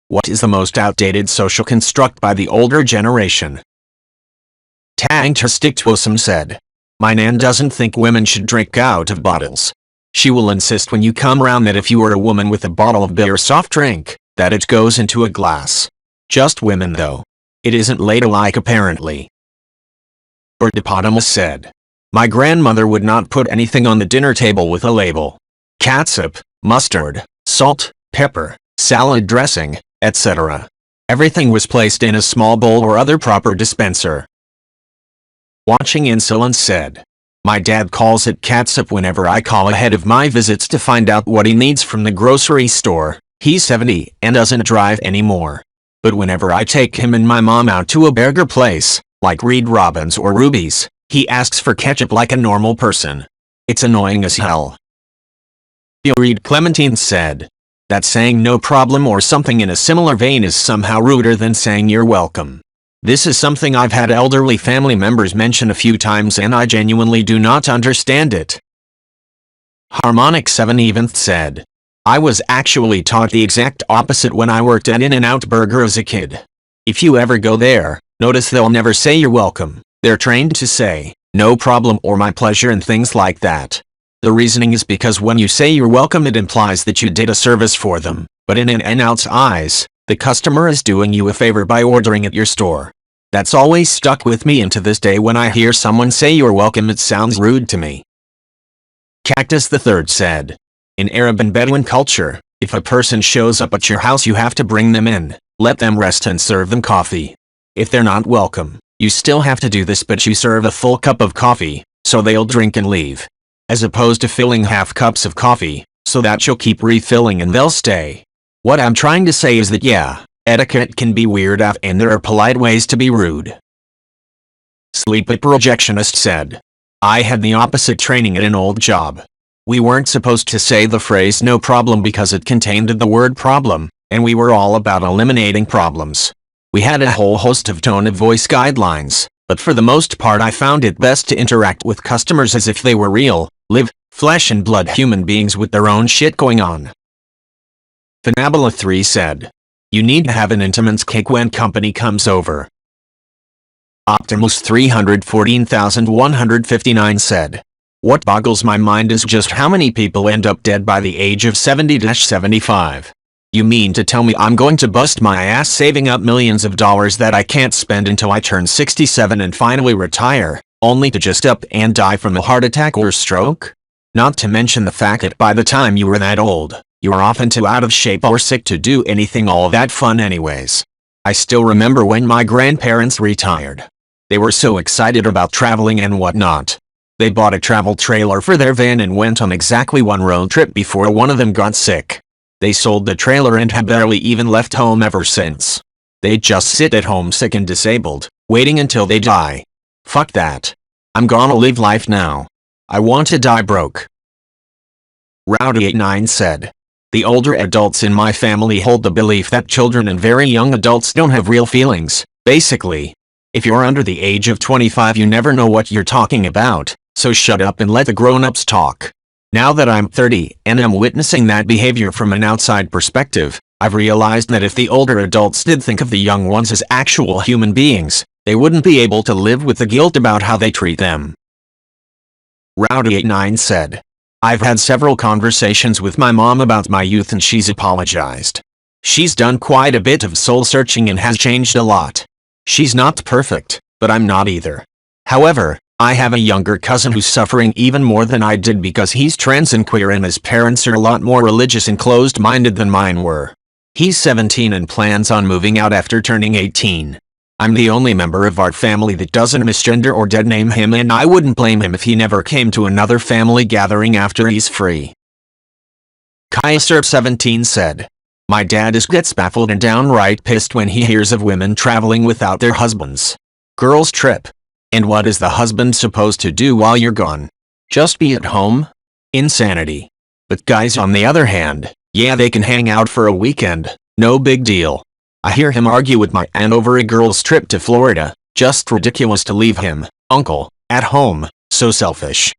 What is the most outdated social construct by the older generation? Tangtastictwosum said. My nan doesn't think women should drink out of bottles. She will insist when you come round that if you are a woman with a bottle of beer soft drink, that it goes into a glass. Just women though. It isn't ladylike apparently. Birdopotamus said. My grandmother would not put anything on the dinner table with a label. Catsup, mustard, salt, pepper, salad dressing, etc. Everything was placed in a small bowl or other proper dispenser. Watching Insolence said. My dad calls it catsup whenever I call ahead of my visits to find out what he needs from the grocery store. He's 70 and doesn't drive anymore. But whenever I take him and my mom out to a burger place, like Reed Robin's or Ruby's, he asks for ketchup like a normal person. It's annoying as hell. Reed Clementine said. That saying no problem or something in a similar vein is somehow ruder than saying you're welcome. This is something I've had elderly family members mention a few times and I genuinely do not understand it. Harmonic 7 Eventh said. I was actually taught the exact opposite when I worked at In-N-Out Burger as a kid. If you ever go there, notice they'll never say you're welcome. They're trained to say, no problem or my pleasure and things like that. The reasoning is because when you say you're welcome it implies that you did a service for them, but in In-N-Out's eyes, the customer is doing you a favor by ordering at your store. That's always stuck with me and to this day when I hear someone say you're welcome it sounds rude to me. Cactus III said. In Arab and Bedouin culture, if a person shows up at your house you have to bring them in, let them rest and serve them coffee. If they're not welcome, you still have to do this but you serve a full cup of coffee, so they'll drink and leave. As opposed to filling half cups of coffee, so that you'll keep refilling and they'll stay. What I'm trying to say is that yeah, etiquette can be weird and there are polite ways to be rude. Sleepy Projectionist said. I had the opposite training at an old job. We weren't supposed to say the phrase no problem because it contained the word problem, and we were all about eliminating problems. We had a whole host of tone of voice guidelines, but for the most part I found it best to interact with customers as if they were real, live, flesh and blood human beings with their own shit going on. Fanabula 3 said. You need to have an Entenmann's cake when company comes over. Optimus 314,159 said. What boggles my mind is just how many people end up dead by the age of 70-75. You mean to tell me I'm going to bust my ass saving up millions of dollars that I can't spend until I turn 67 and finally retire, only to just up and die from a heart attack or stroke? Not to mention the fact that by the time you were that old, you are often too out of shape or sick to do anything all that fun anyways. I still remember when my grandparents retired. They were so excited about traveling and whatnot. They bought a travel trailer for their van and went on exactly one road trip before one of them got sick. They sold the trailer and have barely even left home ever since. They just sit at home sick and disabled, waiting until they die. Fuck that. I'm gonna live life now. I want to die broke. Rowdy89 said. The older adults in my family hold the belief that children and very young adults don't have real feelings, basically. If you're under the age of 25 you never know what you're talking about, so shut up and let the grown-ups talk. Now that I'm 30 and am witnessing that behavior from an outside perspective, I've realized that if the older adults did think of the young ones as actual human beings, they wouldn't be able to live with the guilt about how they treat them. Rowdy89 said. I've had several conversations with my mom about my youth and she's apologized. She's done quite a bit of soul-searching and has changed a lot. She's not perfect, but I'm not either. However, I have a younger cousin who's suffering even more than I did because he's trans and queer and his parents are a lot more religious and closed-minded than mine were. He's 17 and plans on moving out after turning 18. I'm the only member of our family that doesn't misgender or dead name him and I wouldn't blame him if he never came to another family gathering after he's free. Kaiser17 said. My dad gets baffled and downright pissed when he hears of women traveling without their husbands. Girls trip. And what is the husband supposed to do while you're gone? Just be at home? Insanity. But guys on the other hand, yeah they can hang out for a weekend, no big deal. I hear him argue with my aunt over a girl's trip to Florida, just ridiculous to leave him, uncle, at home, so selfish.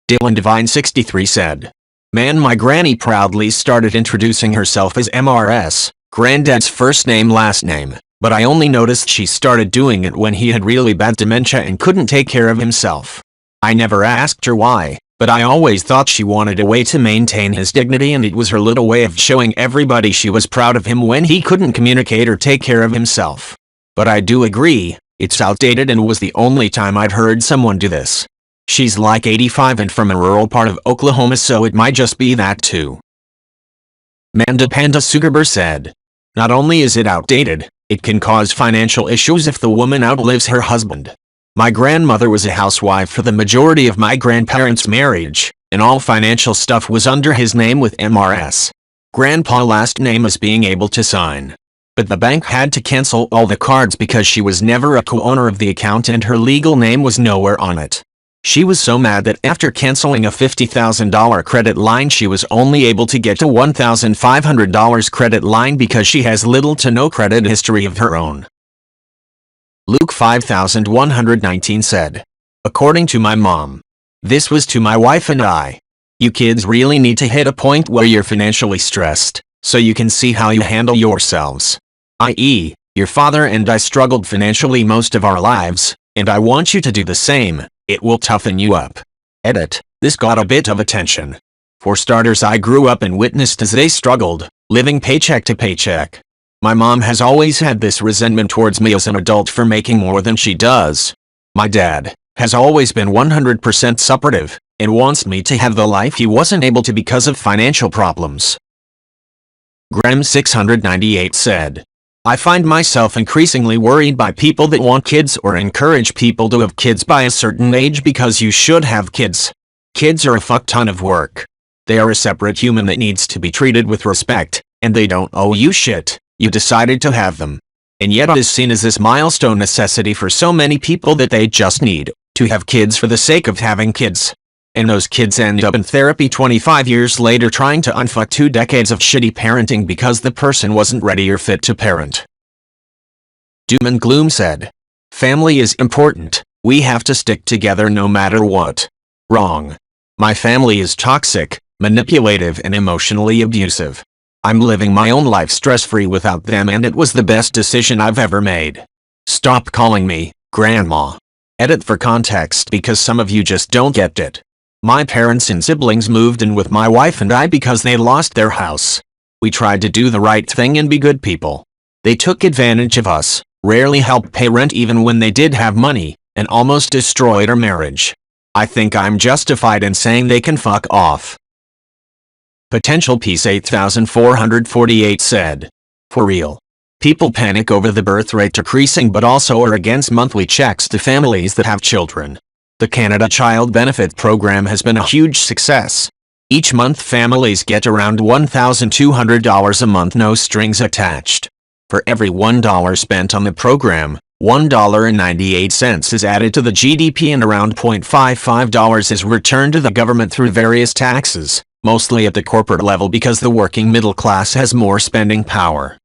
Dylan Divine 63 said. Man, my granny proudly started introducing herself as MRS, Granddad's first name last name, but I only noticed she started doing it when he had really bad dementia and couldn't take care of himself. I never asked her why, but I always thought she wanted a way to maintain his dignity, and it was her little way of showing everybody she was proud of him when he couldn't communicate or take care of himself. But I do agree, it's outdated and was the only time I'd heard someone do this. She's like 85 and from a rural part of Oklahoma, so it might just be that too. Manda Panda Sugarber said, not only is it outdated, it can cause financial issues if the woman outlives her husband. My grandmother was a housewife for the majority of my grandparents' marriage, and all financial stuff was under his name with MRS. Grandpa's last name is being able to sign. But the bank had to cancel all the cards because she was never a co-owner of the account and her legal name was nowhere on it. She was so mad that after canceling a $50,000 credit line, she was only able to get a $1,500 credit line because she has little to no credit history of her own. Luke 5119 said, according to my mom, this was to my wife and I. You kids really need to hit a point where you're financially stressed, so you can see how you handle yourselves. I.e., your father and I struggled financially most of our lives, and I want you to do the same. It will toughen you up. Edit. This got a bit of attention. For starters, I grew up and witnessed as they struggled, living paycheck to paycheck. My mom has always had this resentment towards me as an adult for making more than she does. My dad has always been 100% supportive, and wants me to have the life he wasn't able to because of financial problems. Graham 698 said, I find myself increasingly worried by people that want kids or encourage people to have kids by a certain age because you should have kids. Kids are a fuck ton of work. They are a separate human that needs to be treated with respect, and they don't owe you shit. You decided to have them. And yet it is seen as this milestone necessity for so many people that they just need to have kids for the sake of having kids. And those kids end up in therapy 25 years later trying to unfuck 2 decades of shitty parenting because the person wasn't ready or fit to parent. Doom and Gloom said, family is important. We have to stick together no matter what. Wrong. My family is toxic, manipulative and emotionally abusive. I'm living my own life stress-free without them, and it was the best decision I've ever made. Stop calling me Grandma. Edit for context because some of you just don't get it. My parents and siblings moved in with my wife and I because they lost their house. We tried to do the right thing and be good people. They took advantage of us, rarely helped pay rent even when they did have money, and almost destroyed our marriage. I think I'm justified in saying they can fuck off. Potential Peace 8448 said, for real. People panic over the birth rate decreasing but also are against monthly checks to families that have children. The Canada Child Benefit Program has been a huge success. Each month families get around $1,200 a month, no strings attached. For every $1 spent on the program, $1.98 is added to the GDP and around $0.55 is returned to the government through various taxes, mostly at the corporate level because the working middle class has more spending power.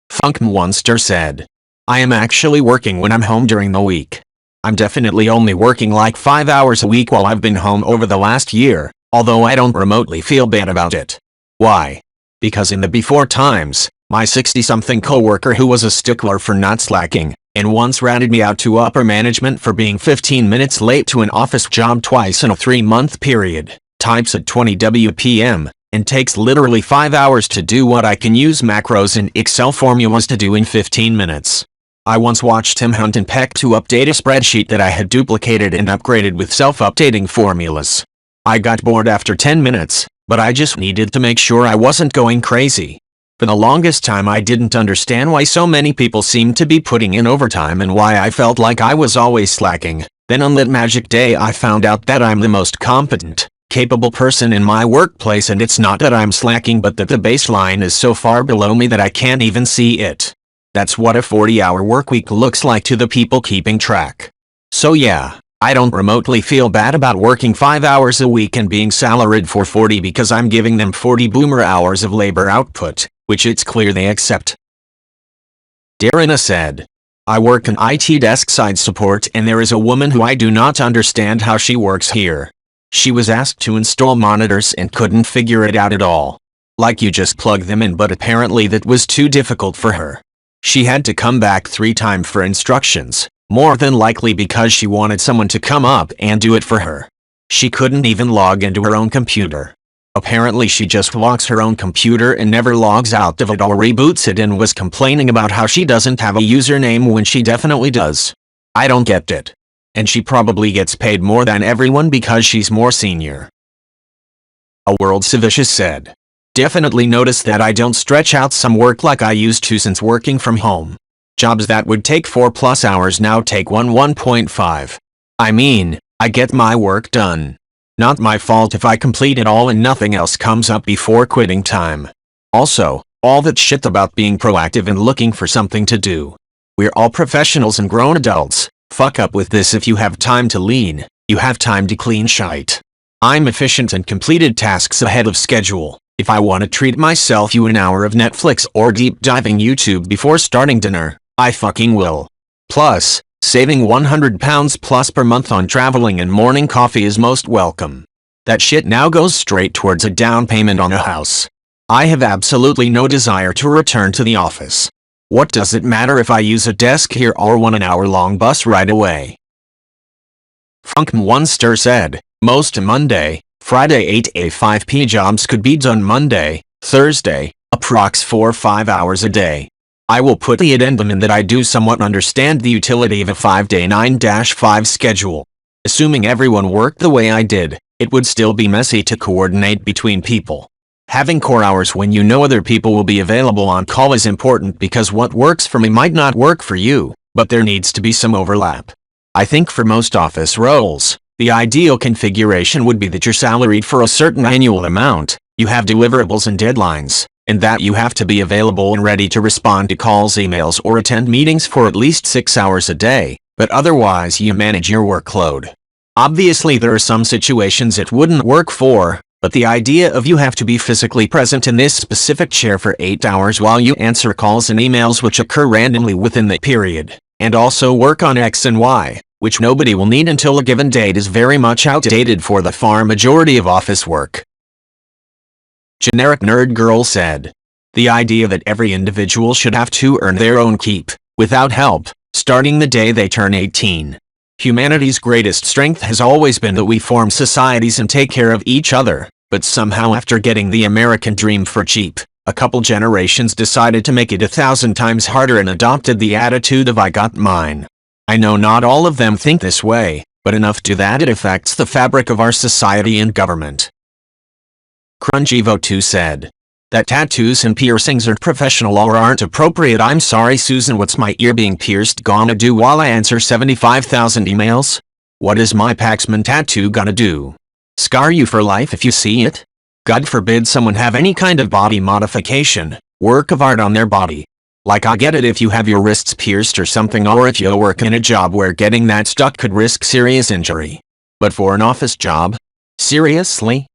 Funk Monster said, I am actually working when I'm home during the week. I'm definitely only working like 5 hours a week while I've been home over the last year, although I don't remotely feel bad about it. Why? Because in the before times, my 60-something coworker who was a stickler for not slacking, and once ratted me out to upper management for being 15 minutes late to an office job twice in a 3-month period, types at 20 WPM, and takes literally 5 hours to do what I can use macros and Excel formulas to do in 15 minutes. I once watched him hunt and peck to update a spreadsheet that I had duplicated and upgraded with self-updating formulas. I got bored after 10 minutes, but I just needed to make sure I wasn't going crazy. For the longest time I didn't understand why so many people seemed to be putting in overtime and why I felt like I was always slacking. Then on that magic day I found out that I'm the most competent, capable person in my workplace, and it's not that I'm slacking but that the baseline is so far below me that I can't even see it. That's what a 40-hour workweek looks like to the people keeping track. So yeah, I don't remotely feel bad about working 5 hours a week and being salaried for 40 because I'm giving them 40 boomer hours of labor output, which it's clear they accept. Darina said, I work in IT desk side support and there is a woman who I do not understand how she works here. She was asked to install monitors and couldn't figure it out at all. Like you just plug them in, but apparently that was too difficult for her. She had to come back 3 times for instructions, more than likely because she wanted someone to come up and do it for her. She couldn't even log into her own computer. Apparently she just locks her own computer and never logs out of it or reboots it, and was complaining about how she doesn't have a username when she definitely does. I don't get it. And she probably gets paid more than everyone because she's more senior. A World Civicious said, "Definitely notice that I don't stretch out some work like I used to since working from home. Jobs that would take 4+ hours now take 1.5. I mean, I get my work done. Not my fault if I complete it all and nothing else comes up before quitting time. Also, all that shit about being proactive and looking for something to do. We're all professionals and grown adults. Fuck up with this. If you have time to lean, you have time to clean shite. I'm efficient and completed tasks ahead of schedule. If I want to treat myself to an hour of Netflix or deep diving YouTube before starting dinner, I fucking will. Plus, saving 100 pounds plus per month on traveling and morning coffee is most welcome. That shit now goes straight towards a down payment on a house. I have absolutely no desire to return to the office. What does it matter if I use a desk here or want an hour-long bus ride away?" Funk Monster said, "Most Monday, Friday 8 a 5 p jobs could be done Monday, Thursday, approx 4-5 hours a day. I will put the addendum in that I do somewhat understand the utility of a 5-day 9-5 schedule. Assuming everyone worked the way I did, it would still be messy to coordinate between people. Having core hours when you know other people will be available on call is important because what works for me might not work for you, but there needs to be some overlap. I think for most office roles, the ideal configuration would be that you're salaried for a certain annual amount, you have deliverables and deadlines, and that you have to be available and ready to respond to calls, emails, or attend meetings for at least 6 hours a day, but otherwise you manage your workload. Obviously there are some situations it wouldn't work for, but the idea of you have to be physically present in this specific chair for 8 hours while you answer calls and emails which occur randomly within the period, and also work on X and Y, which nobody will need until a given date, is very much outdated for the far majority of office work." Generic Nerd Girl said, "The idea that every individual should have to earn their own keep, without help, starting the day they turn 18. Humanity's greatest strength has always been that we form societies and take care of each other, but somehow after getting the American dream for cheap, a couple generations decided to make it 1,000 times harder and adopted the attitude of I got mine. I know not all of them think this way, but enough do that it affects the fabric of our society and government." Crunchivo2 said, "That tattoos and piercings are professional or aren't appropriate. I'm sorry Susan, what's my ear being pierced gonna do while I answer 75,000 emails? What is my Paxman tattoo gonna do? Scar you for life if you see it? God forbid someone have any kind of body modification, work of art on their body. Like I get it if you have your wrists pierced or something, or if you work in a job where getting that stuck could risk serious injury. But for an office job? Seriously?"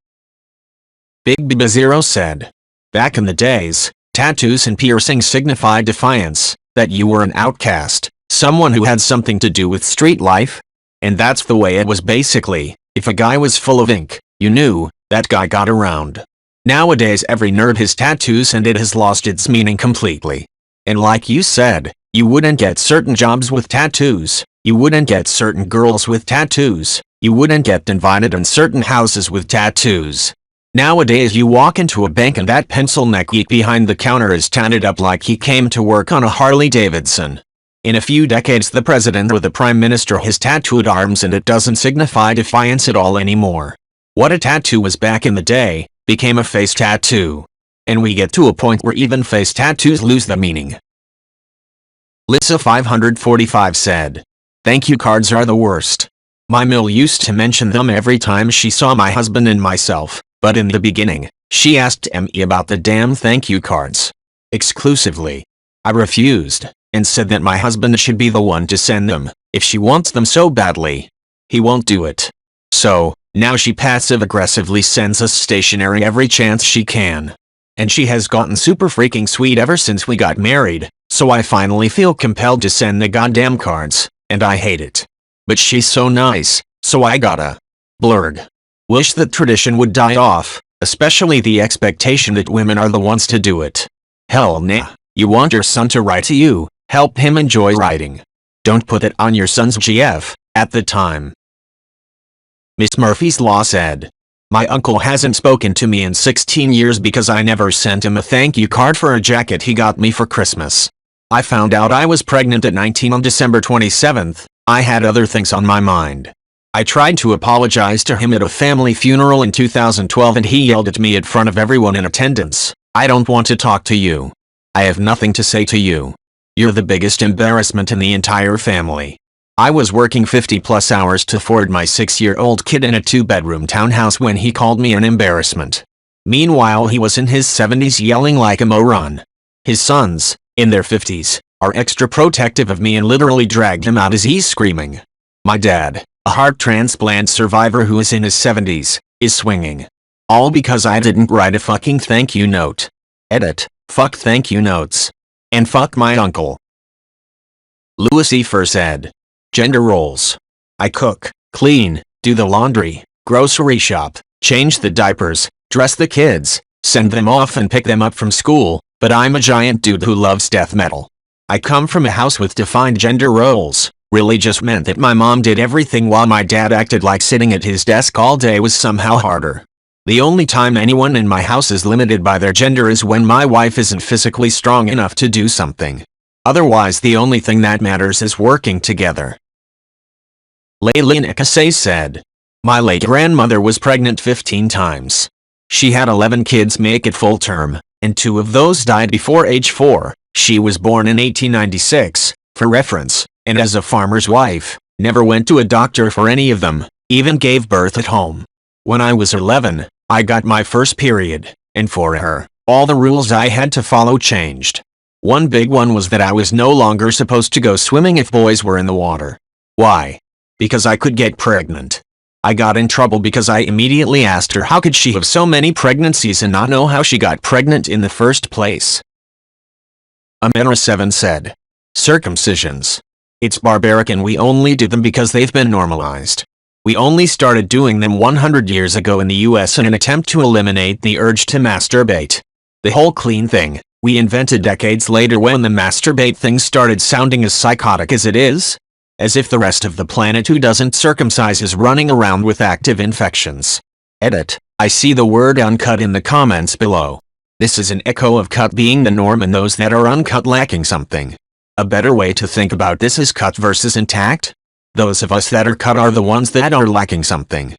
Big Biba Zero said, "Back in the days, tattoos and piercings signified defiance, that you were an outcast, someone who had something to do with street life. And that's the way it was basically. If a guy was full of ink, you knew, that guy got around. Nowadays every nerd has tattoos and it has lost its meaning completely. And like you said, you wouldn't get certain jobs with tattoos, you wouldn't get certain girls with tattoos, you wouldn't get invited in certain houses with tattoos. Nowadays you walk into a bank and that pencil neck geek behind the counter is tatted up like he came to work on a Harley Davidson. In a few decades the president or the prime minister has tattooed arms and it doesn't signify defiance at all anymore. What a tattoo was back in the day, became a face tattoo. And we get to a point where even face tattoos lose the meaning." Lissa 545 said, "Thank you cards are the worst. My mill used to mention them every time she saw my husband and myself, but in the beginning, she asked me about the damn thank you cards. Exclusively. I refused, and said that my husband should be the one to send them, if she wants them so badly. He won't do it. So, now she passive-aggressively sends us stationery every chance she can. And she has gotten super freaking sweet ever since we got married, so I finally feel compelled to send the goddamn cards, and I hate it. But she's so nice, so I gotta. Blurg. Wish that tradition would die off, Especially the expectation that women are the ones to do it. Hell nah. You want your son to write to you, help him enjoy writing. Don't put it on your son's GF, at the time. Miss Murphy's Law said, my uncle hasn't spoken to me in 16 years because I never sent him a thank you card for a jacket he got me for Christmas. I found out I was pregnant at 19 on December 27th. I had other things on my mind. I tried to apologize to him at a family funeral in 2012 and he yelled at me in front of everyone in attendance, I don't want to talk to you. I have nothing to say to you. You're the biggest embarrassment in the entire family. I was working 50+ hours to afford my 6-year-old kid in a 2-bedroom townhouse when he called me an embarrassment. Meanwhile he was in his 70s yelling like a moron. His sons, in their 50s, are extra protective of me and literally dragged him out as he's screaming. My dad, a heart transplant survivor who is in his 70s, is swinging. All because I didn't write a fucking thank you note. Edit, fuck thank you notes. And fuck my uncle. Louis Efer said, gender roles. I cook, clean, do the laundry, grocery shop, change the diapers, dress the kids, send them off and pick them up from school, but I'm a giant dude who loves death metal. I come from a house with defined gender roles. Really just meant that my mom did everything while my dad acted like sitting at his desk all day was somehow harder. The only time anyone in my house is limited by their gender is when my wife isn't physically strong enough to do something. Otherwise the only thing that matters is working together. Laylin Ekase said, my late grandmother was pregnant 15 times. She had 11 kids make it full term, and 2 of those died before age 4. She was born in 1896, for reference, and as a farmer's wife, never went to a doctor for any of them, even gave birth at home. When I was 11, I got my first period, and for her, all the rules I had to follow changed. One big one was that I was no longer supposed to go swimming if boys were in the water. Why? Because I could get pregnant. I got in trouble because I immediately asked her how could she have so many pregnancies and not know how she got pregnant in the first place. Amira7 said, circumcisions. It's barbaric and we only do them because they've been normalized. We only started doing them 100 years ago in the US in an attempt to eliminate the urge to masturbate. The whole clean thing, we invented decades later when the masturbate thing started sounding as psychotic as it is. As if the rest of the planet who doesn't circumcise is running around with active infections. Edit, I see the word uncut in the comments below. This is an echo of cut being the norm and those that are uncut lacking something. A better way to think about this is cut versus intact. Those of us that are cut are the ones that are lacking something.